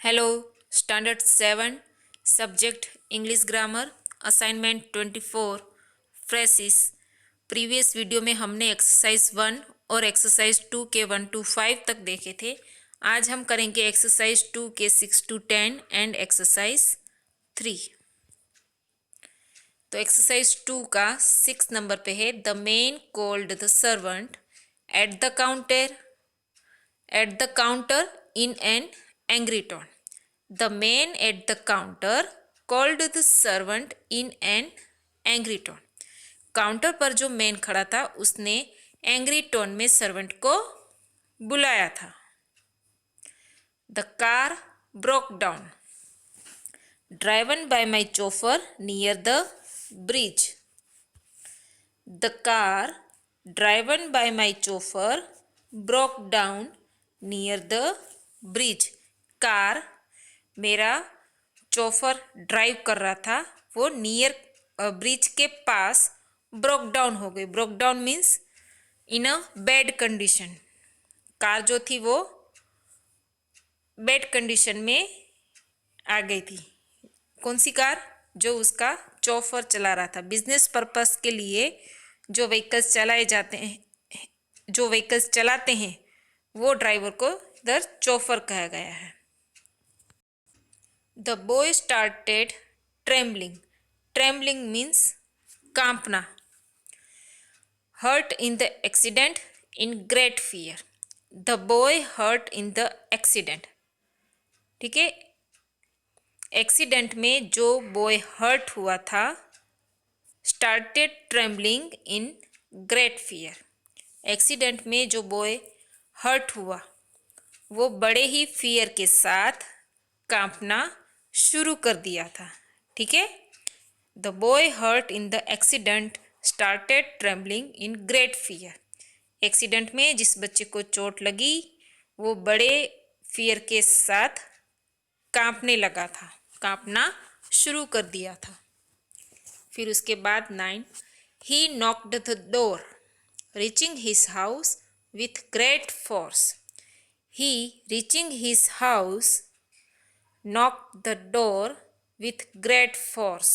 Hello. Standard 7 subject English grammar assignment 24 phrases. Previous video में हमने exercise 1 और exercise 2 के 1 to 5 तक देखे थे। आज हम करेंगे एक्सरसाइज 2 के 6 to 10 एंड एक्सरसाइज 3। तो एक्सरसाइज 2 का 6 नंबर पे है, the man called the servant at the counter in an angry tone. The man at the counter called the servant in an angry tone. Counter पर जो man खड़ा था उसने angry tone में सर्वेंट को बुलाया था। The car broke down driven by my chauffeur near the bridge. The car driven by my chauffeur broke down near the bridge. Car मेरा चोफर ड्राइव कर रहा था, वो नियर ब्रिज के पास ब्रोक डाउन हो गई। Broke down means in a bad condition. Car जो थी वो बैड कंडीशन में आ गई थी। कौन सी कार? जो उसका चोफर चला रहा था। बिजनेस पर्पस के लिए जो व्हीकल्स चलाते हैं वो ड्राइवर को इधर चोफर कहा गया है। The boy started trembling. Trembling means कांपना। Hurt in the accident in great fear. The boy hurt in the accident. ठीक है, एक्सीडेंट में जो बॉय हर्ट हुआ था, started trembling in great fear. Accident में जो बॉय हर्ट हुआ वो बड़े ही फियर के साथ कांपना शुरू कर दिया था। ठीक है, the boy hurt in the accident started trembling in great fear. Accident में जिस बच्चे को चोट लगी वो बड़े फियर के साथ कांपने लगा था, कांपना शुरू कर दिया था। फिर उसके बाद 9, ही knocked the door reaching his house with great force. He, reaching his house, knocked the door with great force.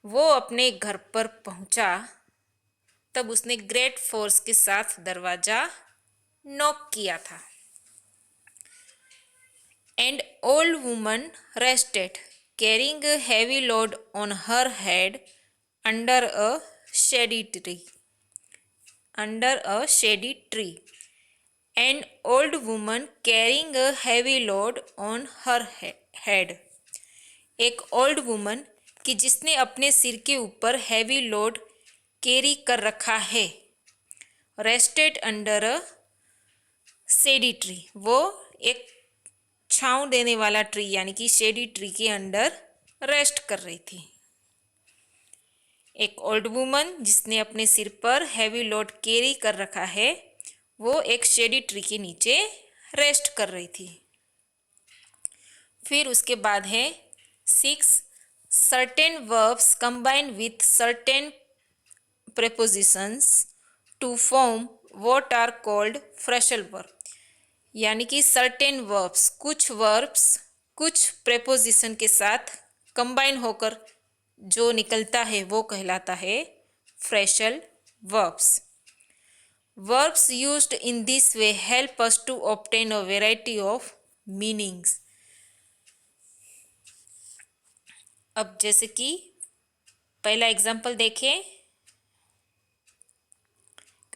वो अपने घर पर पहुंचा तब उसने ग्रेट फोर्स के साथ दरवाजा नॉक किया था। And old woman rested, carrying a heavy load on her head under a shady tree. Under a shady tree. An old woman carrying a heavy load on her head. एक old woman कि जिसने अपने सिर के ऊपर heavy load carry कर रखा है। Rested under a shady tree. वो एक छांव देने वाला ट्री यानी कि शेडी ट्री के अंडर रेस्ट कर रही थी। एक ओल्ड वुमन जिसने अपने सिर पर हैवी लोड कैरी कर रखा है वो एक शेडी ट्री के नीचे रेस्ट कर रही थी। फिर उसके बाद है 6, certain verbs combine with certain prepositions to form what are called phrasal verb. यानी कि सर्टेन वर्ब्स, कुछ वर्ब्स कुछ प्रेपोजिशन के साथ कंबाइन होकर जो निकलता है वो कहलाता है फ्रेशल verbs. Verbs used in this way help us to obtain a variety of meanings. अब जैसे कि पहला एग्जाम्पल देखें।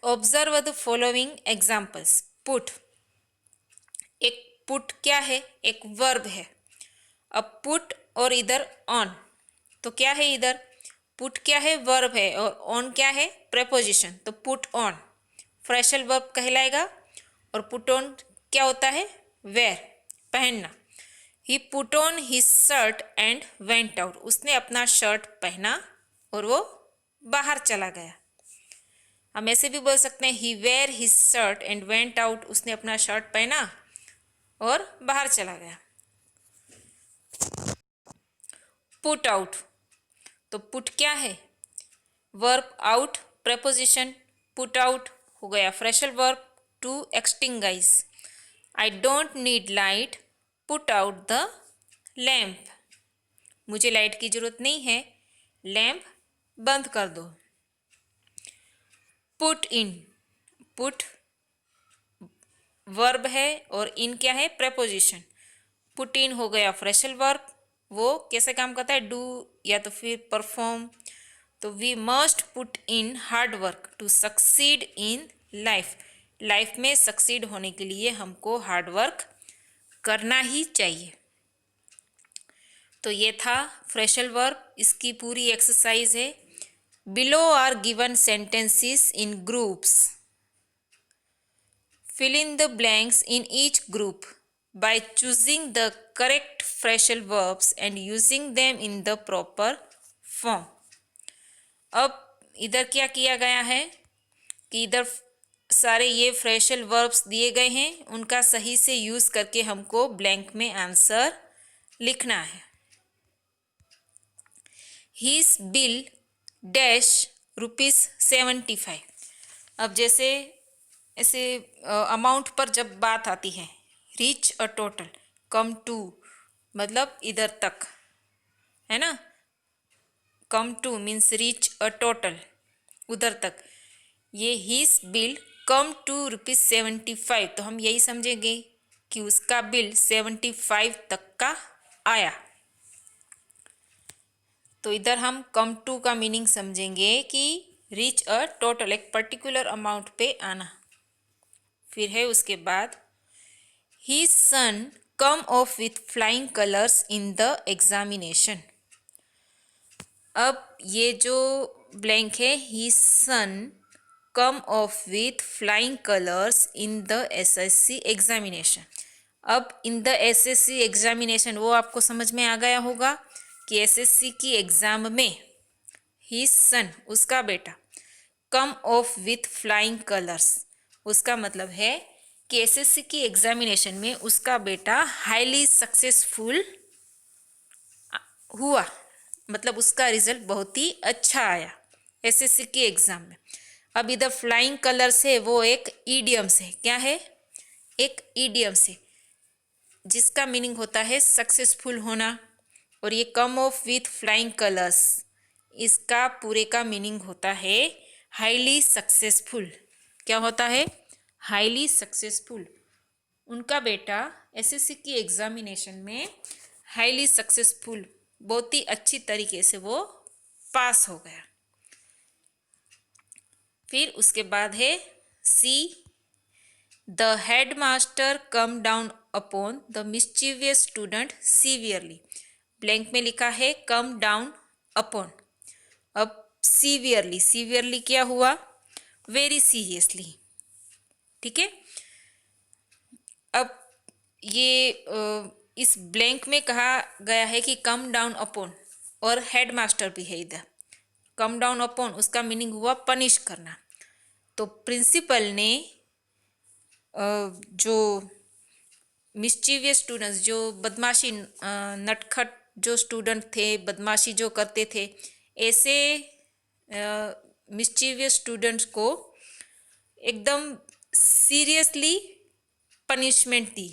Observe the following examples. Put, एक पुट क्या है? एक वर्ब है। अब पुट और इधर ऑन, तो क्या है? इधर पुट क्या है? वर्ब है, और ऑन क्या है? प्रेपोजिशन। तो पुट ऑन फ्रेशल वर्ब कहलाएगा। और पुट ऑन क्या होता है? वेयर, पहनना। He put on his shirt and went out. उसने अपना शर्ट पहना और वो बाहर चला गया। हम ऐसे भी बोल सकते हैं he wear his shirt and went out. उसने अपना शर्ट पहना और बाहर चला गया। पुट आउट, तो पुट क्या है? Verb, out preposition, put out हो गया phrasal verb. To extinguish, I don't need light put out the lamp, मुझे लाइट की ज़रूरत नहीं है, लैम्प बंद कर दो। पुट इन, पुट वर्ब है और इन क्या है, प्रेपोजिशन। पुट इन हो गया फ्रेशल वर्ब, वो कैसे काम करता है, डू या तो फिर परफॉर्म। तो we must put in hard work to succeed in life, life में सक्सीड होने के लिए हमको हार्ड वर्क करना ही चाहिए। तो ये था फ्रेशल वर्ब, इसकी पूरी एक्सरसाइज है। Below are given sentences in groups, fill in the blanks in each group by choosing the correct phrasal verbs and using them in the proper form। अब इधर क्या किया गया है कि इधर सारे ये फ्रेशल वर्ब्स दिए गए हैं, उनका सही से यूज़ करके हमको ब्लैंक में आंसर लिखना है। His bill dash ₹75। अब जैसे ऐसे अमाउंट पर जब बात आती है, reach a total, come to मतलब इधर तक, है ना, come to means reach a total, उधर तक। ये हिज बिल कम टू ₹75, तो हम यही समझेंगे कि उसका बिल 75 तक का आया। तो इधर हम कम टू का मीनिंग समझेंगे कि रीच अ टोटल, एक पर्टिकुलर अमाउंट पे आना। फिर है उसके बाद His son come off with flying colors in the examination। अब ये जो ब्लैंक है, His son come off with flying colors in the SSC examination। अब इन द SSC एग्जामिनेशन वो आपको समझ में आ गया होगा कि SSC की एग्जाम में His son उसका बेटा come off with flying colors, उसका मतलब है कि एसएससी की एग्जामिनेशन में उसका बेटा हाईली सक्सेसफुल हुआ, मतलब उसका रिजल्ट बहुत ही अच्छा आया एसएससी की एग्ज़ाम में। अब इधर फ्लाइंग कलर्स है, वो एक ईडियम्स है, क्या है, एक ईडियम्स है जिसका मीनिंग होता है सक्सेसफुल होना। और ये कम ऑफ विथ फ्लाइंग कलर्स, इसका पूरे का मीनिंग होता है हाईली सक्सेसफुल। क्या होता है, हाईली सक्सेसफुल। उनका बेटा एसएससी की एग्जामिनेशन में हाईली सक्सेसफुल, बहुत ही अच्छी तरीके से वो पास हो गया। फिर उसके बाद है C, the headmaster come down upon the mischievous student severely. Blank में लिखा है कम डाउन अपॉन, अब सीवियरली, सीवियरली क्या हुआ, वेरी सीरियसली, ठीक है। अब ये इस ब्लैंक में कहा गया है कि कम डाउन अपॉन, और हेडमास्टर भी है इधर। कम डाउन अपॉन उसका मीनिंग हुआ पनिश करना। तो प्रिंसिपल ने जो मिस्चीवियस स्टूडेंट्स, जो बदमाशी नटखट जो स्टूडेंट थे, बदमाशी जो करते थे, ऐसे मिस्चीवियस स्टूडेंट्स को एकदम सीरियसली पनिशमेंट दी,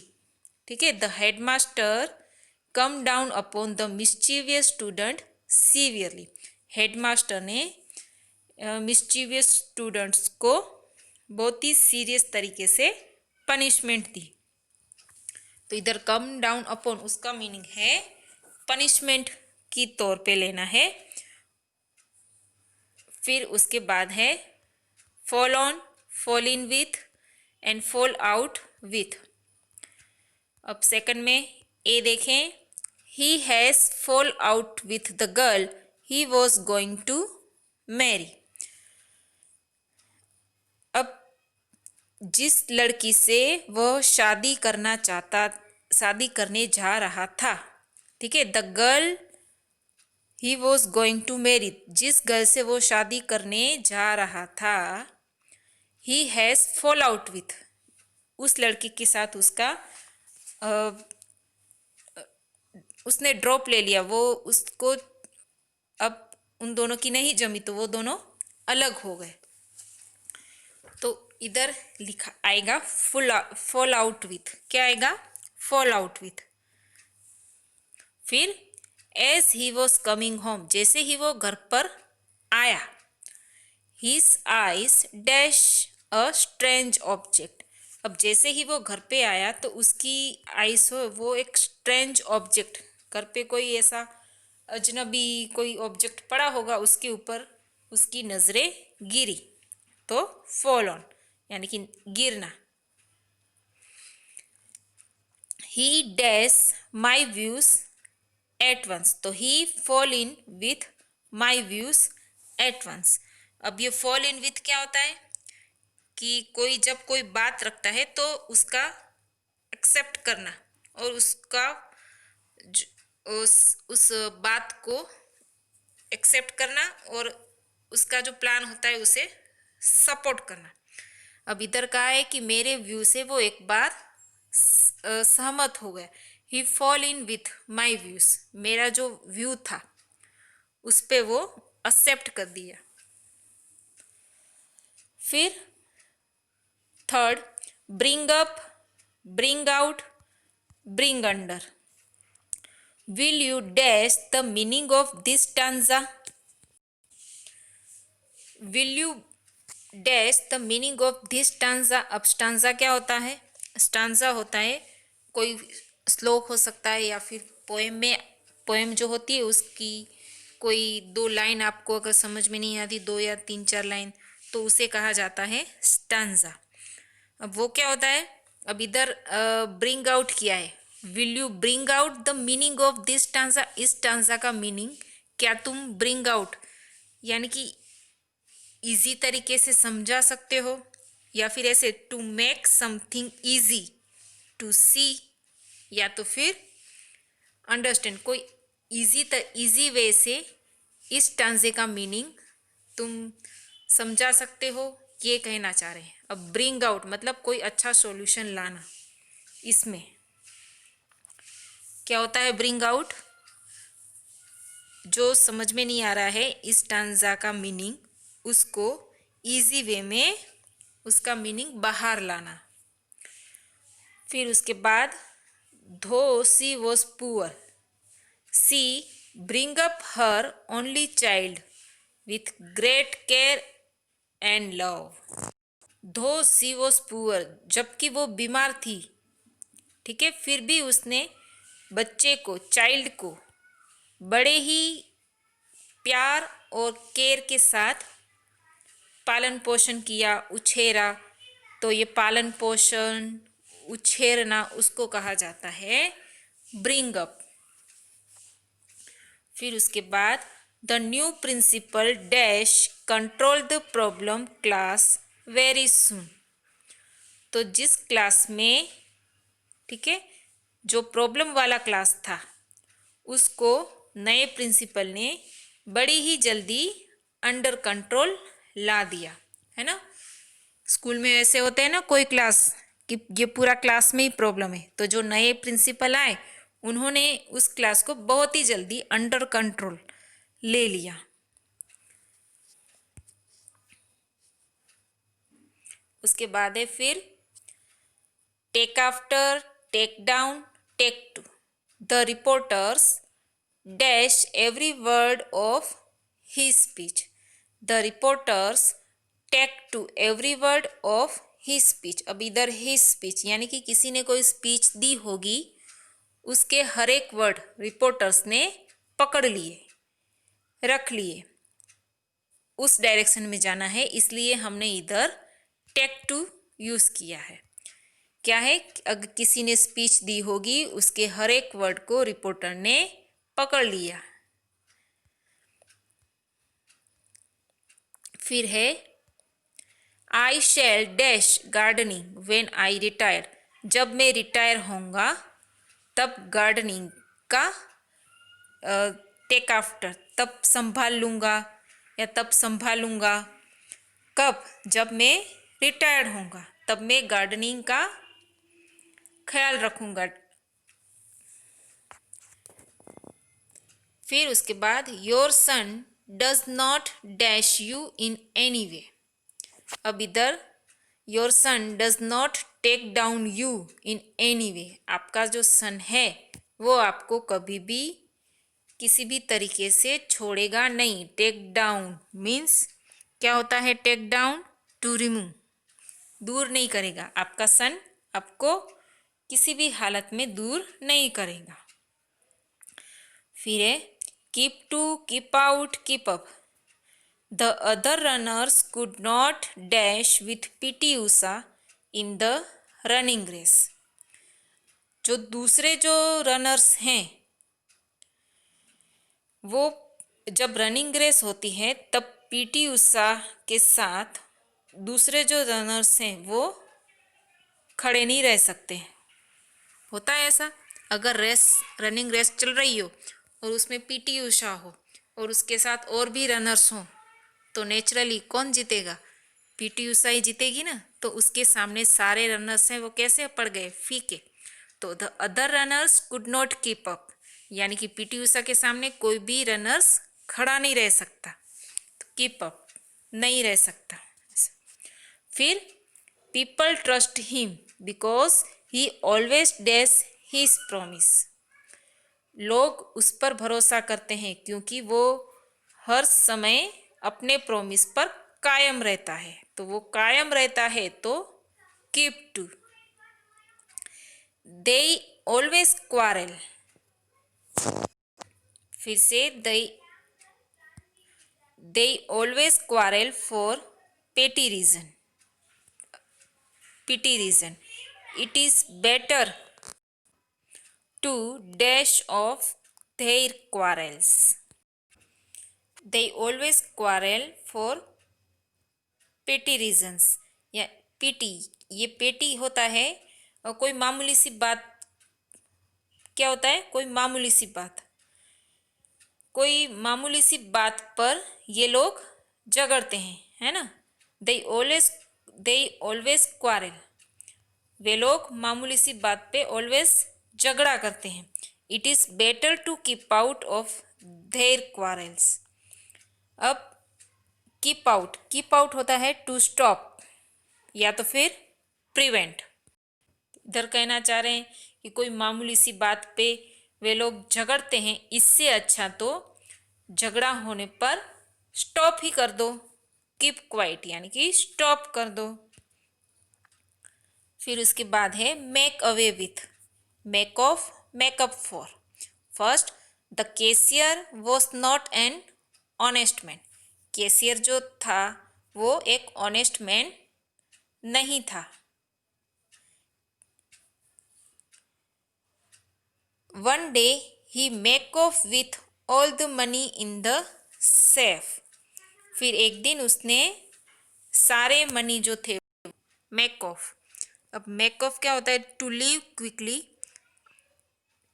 ठीक है। The headmaster come down upon the mischievous student severely, headmaster ने मिस्चीवियस स्टूडेंट्स को बहुत ही सीरियस तरीके से पनिशमेंट दी। तो इधर कम डाउन अपॉन उसका मीनिंग है पनिशमेंट की तौर पे लेना है। फिर उसके बाद है fall on, fall in with and fall out with. अब सेकंड में ए देखें, he has fall out with the girl he was going to marry. अब जिस लड़की से वह शादी करने जा रहा था, ठीक है, the girl he was going to marry, जिस गर्ल से वो शादी करने जा रहा था, he has fall out with, उस लड़की के साथ उसका उसने ड्रॉप ले लिया, वो उसको अब उन दोनों की नहीं जमी, तो वो दोनों अलग हो गए। तो इधर लिखा आएगा फॉल आउट विथ, क्या आएगा, फॉल आउट विथ। फिर as he was coming home, जैसे ही वो घर पर आया, his eyes dash a strange object. अब जैसे ही वो घर पे आया तो उसकी आइस हो वो एक स्ट्रेंज ऑब्जेक्ट, घर पे कोई ऐसा अजनबी कोई ऑब्जेक्ट पड़ा होगा उसके ऊपर उसकी नज़रें गिरी, तो फॉल ऑन यानी कि गिरना। He dash my views at once, तो he fall in with my views at once. अब ये फॉल इन विथ क्या होता है कि कोई जब कोई बात रखता है तो उसका एक्सेप्ट करना और उसका उस बात को एक्सेप्ट करना और उसका जो प्लान होता है उसे सपोर्ट करना। अब इधर कहा है कि मेरे व्यू से वो एक बार सहमत हो गया। He fall in with my views, मेरा जो व्यू था उस पे वो एक्सेप्ट कर दिया। फिर third, bring up, bring out, bring under. Will you dash the meaning of this stanza? Will you dash the meaning of this stanza? अब स्टांजा क्या होता है? स्टांजा होता है कोई श्लोक हो सकता है या फिर पोएम में, पोएम जो होती है उसकी कोई दो लाइन आपको अगर समझ में नहीं आती, दो या तीन चार लाइन, तो उसे कहा जाता है स्टांजा। अब वो क्या होता है? अब इधर ब्रिंग आउट किया है, will you bring out the meaning of this stanza? इस स्टांजा का मीनिंग क्या तुम ब्रिंग आउट यानी कि इजी तरीके से समझा सकते हो, या फिर ऐसे to make something easy to see, या तो फिर अंडरस्टैंड, कोई इजी वे से इस स्टांजे का मीनिंग तुम समझा सकते हो, ये कहना चाह रहे हैं। अब ब्रिंग आउट मतलब कोई अच्छा सॉल्यूशन लाना। इसमें क्या होता है? ब्रिंग आउट, जो समझ में नहीं आ रहा है इस स्टांजा का मीनिंग, उसको इजी वे में उसका मीनिंग बाहर लाना। फिर उसके बाद though she was poor, she bring up her only child with great care and love. Though she was poor, जबकि वो बीमार थी, ठीक है, फिर भी उसने बच्चे को, चाइल्ड को बड़े ही प्यार और केयर के साथ पालन पोषण किया, उछेरा। तो ये पालन पोषण, उछेरना, उसको कहा जाता है ब्रिंग अप। फिर उसके बाद the new principal dash control the problem class very soon. तो जिस क्लास में, ठीक है, जो प्रॉब्लम वाला क्लास था उसको नए प्रिंसिपल ने बड़ी ही जल्दी अंडर कंट्रोल ला दिया, है ना। स्कूल में ऐसे होते हैं ना कोई क्लास कि ये पूरा क्लास में ही प्रॉब्लम है, तो जो नए प्रिंसिपल आए उन्होंने उस क्लास को बहुत ही जल्दी अंडर कंट्रोल ले लिया। उसके बाद है फिर take after, take down, take to. The reporters dash every word of his speech. The reporters take to every word of his speech. अब इधर हिज स्पीच यानी कि किसी ने कोई स्पीच दी होगी, उसके हर एक वर्ड रिपोर्टर्स ने पकड़ लिए, रख लिए, उस डायरेक्शन में जाना है, इसलिए हमने इधर टेक टू यूज किया है। क्या है? अगर किसी ने स्पीच दी होगी उसके हर एक वर्ड को रिपोर्टर ने पकड़ लिया। फिर है I shall dash gardening when I retire. जब मैं रिटायर होऊंगा तब गार्डनिंग का टेक आफ्टर, तब संभाल लूँगा या तब संभालूंगा। कब? जब मैं रिटायर्ड होऊंगा तब मैं गार्डनिंग का ख्याल रखूंगा। फिर उसके बाद your son does not dash you in any way. अब इधर your son does not take down you in any way, आपका जो सन है वो आपको कभी भी किसी भी तरीके से छोड़ेगा नहीं। टेक डाउन मीन्स क्या होता है? टेक डाउन टू रिमूव, दूर नहीं करेगा। आपका सन आपको किसी भी हालत में दूर नहीं करेगा। फिर है keep to, keep out, keep up. The other runners could not dash with PT Usha in the running race. जो दूसरे जो रनर्स हैं वो जब रनिंग रेस होती है तब पीटी उषा के साथ दूसरे जो रनर्स हैं वो खड़े नहीं रह सकते। होता है ऐसा, अगर रनिंग रेस चल रही हो और उसमें पीटी उषा हो और उसके साथ और भी रनर्स हों तो नेचुरली कौन जीतेगा? पीटी उषा ही जीतेगी ना। तो उसके सामने सारे रनर्स हैं वो कैसे पड़ गए? फीके। तो the other runners could not keep up, यानी कि पीटी उषा के सामने कोई भी रनर्स खड़ा नहीं रह सकता, तो कीप अप नहीं रह सकता। फिर people trust him because he always dash his promise. लोग उस पर भरोसा करते हैं क्योंकि वो हर समय अपने प्रॉमिस पर कायम रहता है। तो वो कायम रहता है तो keep to. They always quarrel, फिर से they always quarrel for petty reason, pity reason. It is better to dash off their quarrels. They always quarrel for petty reasons. या pity, ये petty होता है और कोई मामूली सी बात, क्या होता है? कोई मामूली सी बात, कोई मामूली सी बात पर ये लोग झगड़ते हैं, है ना। दे ऑलवेज क्वारल, वे लोग मामूली सी बात पे ऑलवेज झगड़ा करते हैं। It is better to keep out of their quarrels. अब कीप आउट होता है टू स्टॉप या तो फिर प्रिवेंट। इधर कहना चाह रहे हैं कि कोई मामूली सी बात पे वे लोग झगड़ते हैं, इससे अच्छा तो झगड़ा होने पर स्टॉप ही कर दो, कीप क्वाइट यानी कि स्टॉप कर दो। फिर उसके बाद है make away with, make off, make up for. First, the cashier was not an honest man. Cashier जो था वो एक ऑनेस्ट मैन नहीं था। One day he make off with all the money in the safe. फिर एक दिन उसने सारे मनी जो थे मेक ऑफ। अब मेक ऑफ क्या होता है? To leave quickly,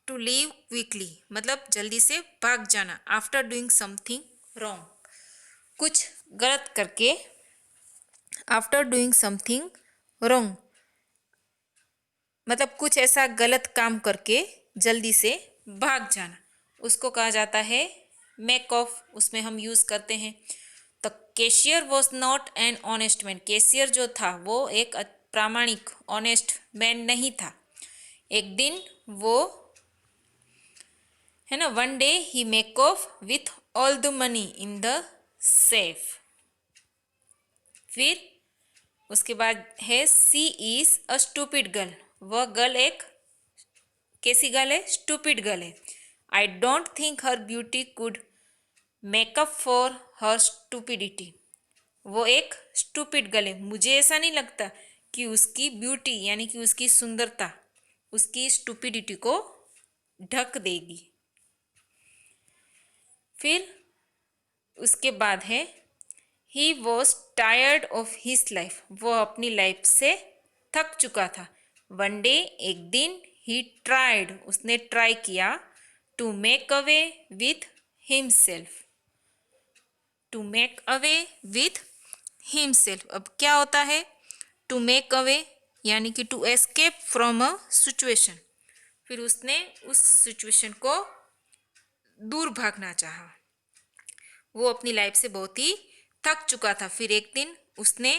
to leave quickly मतलब जल्दी से भाग जाना। आफ्टर डूइंग समथिंग रॉन्ग, कुछ गलत करके, आफ्टर डूइंग समथिंग रॉन्ग मतलब कुछ ऐसा गलत काम करके जल्दी से भाग जाना, उसको कहा जाता है मेक ऑफ। उसमें हम यूज़ करते हैं। The cashier was not an honest man. Cashier जो था वो एक प्रामाणिक ऑनेस्ट मैन नहीं था। एक दिन वो, है ना, one day he make off with all the money in the safe. फिर उसके बाद है सी इज अ स्टूपिड गर्ल। वह गर्ल एक कैसी गर्ल है? स्टूपिड गर्ल है। I don't think her beauty could makeup for her stupidity. वो एक स्टूपिड गर्ल है, मुझे ऐसा नहीं लगता कि उसकी ब्यूटी यानी कि उसकी सुंदरता उसकी स्टूपिडिटी को ढक देगी। फिर उसके बाद है he was tired of his life. वो अपनी लाइफ से थक चुका था। वन डे एक दिन ही ट्राइड, उसने ट्राई किया, to make away with himself, to make away with himself. अब क्या होता है? टू मेक अवे यानी कि to escape from a situation. फिर उसने उस सिचुएशन को दूर भागना चाहा। वो अपनी लाइफ से बहुत ही थक चुका था। फिर एक दिन उसने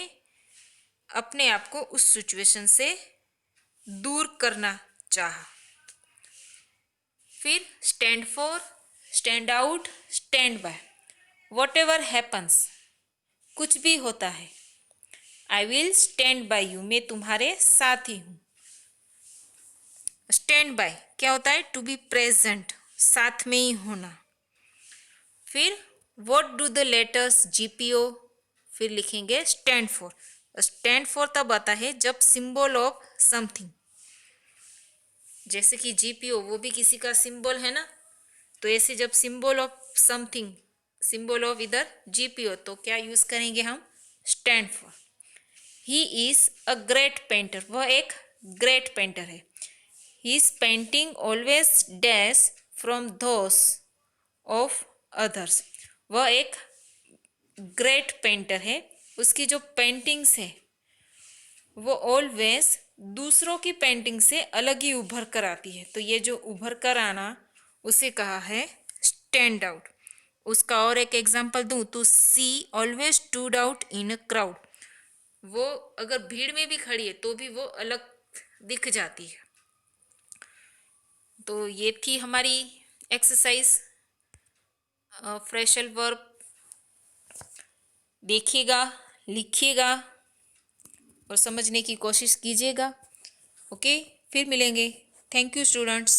अपने आप को उस सिचुएशन से दूर करना चाहा। Stand for, stand out, stand by. What ever happens, कुछ भी होता है। I will stand by you, मैं तुम्हारे साथ ही हूँ। स्टैंड बाय क्या होता है? टू बी प्रेजेंट, साथ में ही होना। फिर what do the letters GPO, फिर लिखेंगे स्टैंड फॉर। स्टैंड फॉर तब आता है जब सिंबल ऑफ समथिंग, जैसे कि जीपीओ वो भी किसी का सिंबल है ना, तो ऐसे जब symbol of something, symbol of इधर जीपीओ, तो क्या यूज करेंगे हम? Stand for. He is a great painter, वह एक ग्रेट पेंटर है। He is painting always dash from those of others, वह एक ग्रेट पेंटर है, उसकी जो पेंटिंग्स है वो ऑलवेज दूसरों की पेंटिंग से अलग ही उभर कर आती है। तो ये जो उभर कर आना उसे कहा है स्टैंड आउट। उसका और एक एग्जांपल दूं तो she always stood out in a crowd, वो अगर भीड़ में भी खड़ी है तो भी वो अलग दिख जाती है। तो ये थी हमारी एक्सरसाइज। फ्रेशल वर्ब देखिएगा, लिखिएगा और समझने की कोशिश कीजिएगा। ओके, फिर मिलेंगे। Thank you students.